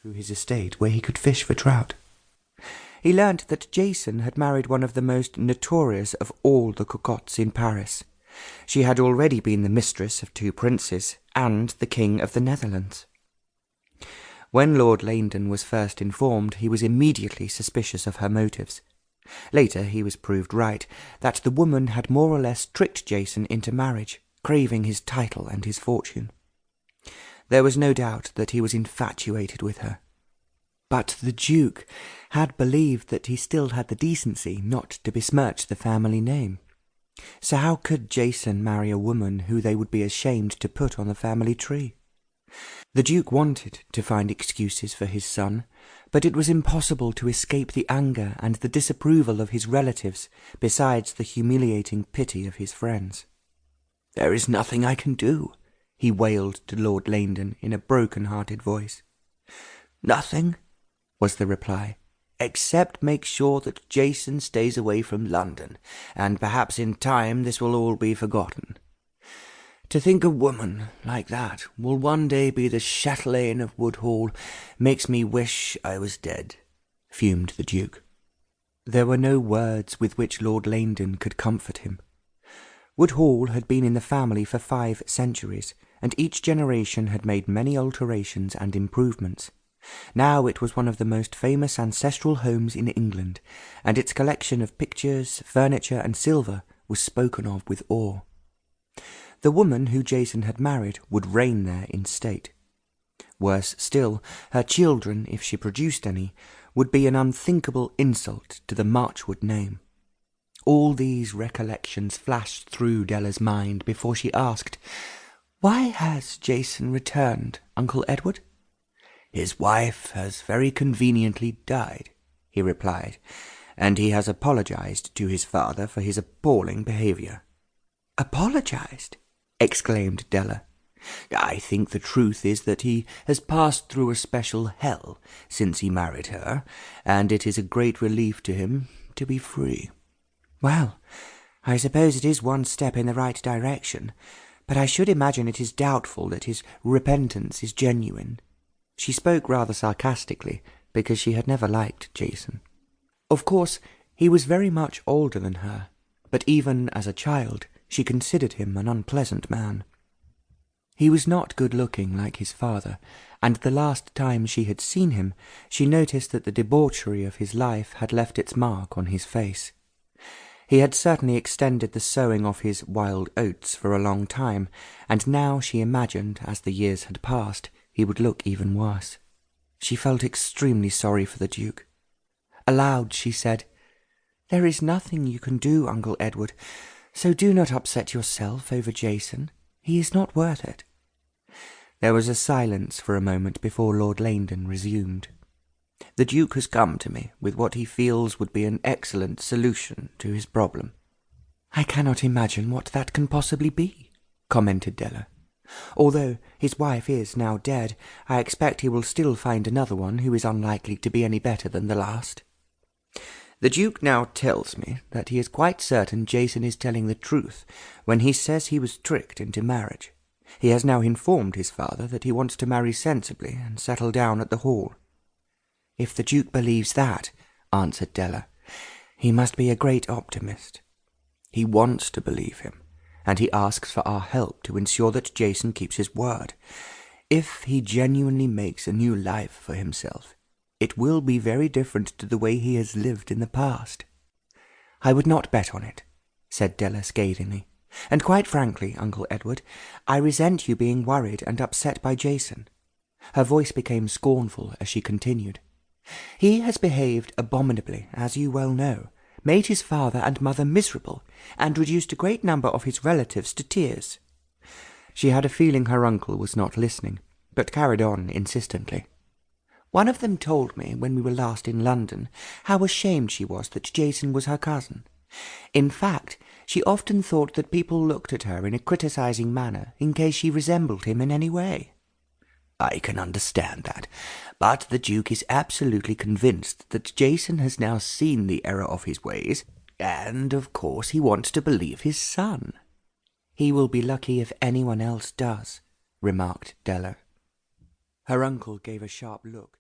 through his estate where he could fish for trout. He learnt that Jason had married one of the most notorious of all the cocottes in Paris. She had already been the mistress of 2 princes and the King of the Netherlands. When Lord Lainden was first informed, he was immediately suspicious of her motives. Later he was proved right, that the woman had more or less tricked Jason into marriage, craving his title and his fortune. There was no doubt that he was infatuated with her. But the Duke had believed that he still had the decency not to besmirch the family name. So how could Jason marry a woman who they would be ashamed to put on the family tree? The Duke wanted to find excuses for his son, but it was impossible to escape the anger and the disapproval of his relatives, besides the humiliating pity of his friends. "There is nothing I can do," he wailed to Lord Lainden in a broken-hearted voice. "Nothing," was the reply, "except make sure that Jason stays away from London, and perhaps in time this will all be forgotten. To think a woman like that will one day be the chatelaine of Woodhall makes me wish I was dead," fumed the Duke. There were no words with which Lord Lainden could comfort him. Woodhall had been in the family for 5 centuries, and each generation had made many alterations and improvements. Now it was one of the most famous ancestral homes in England, and its collection of pictures, furniture, and silver was spoken of with awe. The woman who Jason had married would reign there in state. Worse still, her children, if she produced any, would be an unthinkable insult to the Marchwood name. All these recollections flashed through Della's mind before she asked, "Why has Jason returned, Uncle Edward?" "His wife has very conveniently died," he replied, "and he has apologized to his father for his appalling behavior." "Apologized?" exclaimed Della. "I think the truth is that he has passed through a special hell since he married her, and it is a great relief to him to be free." "Well, I suppose it is one step in the right direction, but I should imagine it is doubtful that his repentance is genuine." She spoke rather sarcastically, because she had never liked Jason. Of course, he was very much older than her, but even as a child she considered him an unpleasant man. He was not good-looking like his father, and the last time she had seen him, she noticed that the debauchery of his life had left its mark on his face. He had certainly extended the sowing of his wild oats for a long time, and now she imagined, as the years had passed, he would look even worse. She felt extremely sorry for the Duke. Aloud she said, "There is nothing you can do, Uncle Edward, so do not upset yourself over Jason. He is not worth it." There was a silence for a moment before Lord Lainden resumed. "The Duke has come to me with what he feels would be an excellent solution to his problem." "I cannot imagine what that can possibly be," commented Della. "Although his wife is now dead, I expect he will still find another one who is unlikely to be any better than the last." "The Duke now tells me that he is quite certain Jason is telling the truth when he says he was tricked into marriage. He has now informed his father that he wants to marry sensibly and settle down at the Hall." "If the Duke believes that," answered Della, "he must be a great optimist." "He wants to believe him, and he asks for our help to ensure that Jason keeps his word. If he genuinely makes a new life for himself, it will be very different to the way he has lived in the past." "I would not bet on it," said Della scathingly. "And quite frankly, Uncle Edward, I resent you being worried and upset by Jason." Her voice became scornful as she continued. "He has behaved abominably, as you well know, made his father and mother miserable, and reduced a great number of his relatives to tears." She had a feeling her uncle was not listening, but carried on insistently. "One of them told me, when we were last in London, how ashamed she was that Jason was her cousin. In fact, she often thought that people looked at her in a criticizing manner in case she resembled him in any way." "I can understand that, but the Duke is absolutely convinced that Jason has now seen the error of his ways, and of course he wants to believe his son." "He will be lucky if anyone else does," remarked Della. Her uncle gave a sharp look.